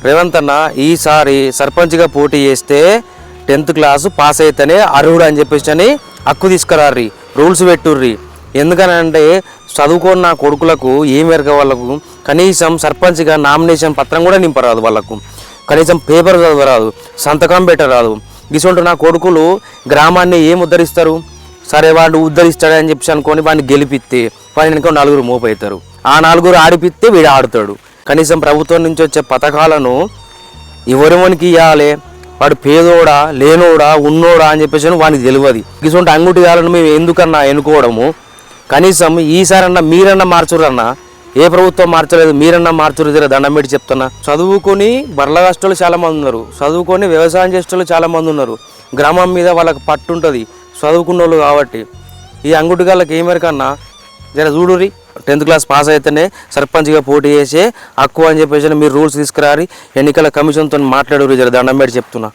రేవంత్ అన్న ఈసారి సర్పంచ్గా పోటీ చేస్తే 10th క్లాసు పాస్ అయితేనే అర్హుడు అని చెప్పేసి హక్కు తీసుకురారి, రూల్స్ పెట్టుర్రి. ఎందుకనంటే చదువుకున్న కొడుకులకు ఏం ఎరగ వాళ్ళకు కనీసం సర్పంచ్గా నామినేషన్ పత్రం కూడా నింపరాదు, వాళ్ళకు కనీసం పేపర్ చదవరాదు, సంతకం పెట్టరాదు. ఇటువంటి నా కొడుకులు గ్రామాన్ని ఏం ఉద్ధరిస్తారు? సరే వాడు ఉద్ధరిస్తాడని చెప్పి అనుకొని వాడిని గెలిపిస్తే వాడిని వెనుక 4 మోపవుతారు. ఆ 4 ఆడిపిస్తే వీడు ఆడుతాడు. కనీసం ప్రభుత్వం నుంచి వచ్చే పథకాలను ఎవరివనికి ఇవ్వాలి, వాడు పేదోడా లేనోడా ఉన్నోడా అని చెప్పేసి వానికి తెలియదు. ఇటువంటి అంగుటి కాలను మేము ఎందుకన్నా ఎన్నుకోవడము? కనీసం ఈసారన్నా మీరన్నా మార్చురన్నా. ఏ ప్రభుత్వం మార్చలేదు, మీరన్నా మార్చురు. దగ్గర దండం పెట్టి చెప్తున్నా. చదువుకొని బర్ల కష్టాలు చాలామంది ఉన్నారు, చదువుకొని వ్యవసాయం చేసేవాళ్ళు చాలామంది ఉన్నారు. గ్రామం మీద వాళ్ళకి పట్టు ఉంటుంది చదువుకున్న వాళ్ళు కాబట్టి. ఈ అంగుటి గాళ్ళకి ఏమేరకన్నా జర చూడురి, 10th క్లాస్ పాస్ అయితేనే సర్పంచ్గా పోటీ చేసే హక్కు అని చెప్పేసి మీరు రూల్స్ తీసుకురారి, ఎన్నికల కమిషన్తో మాట్లాడురు. జర దండం పెట్టి చెప్తున్నా.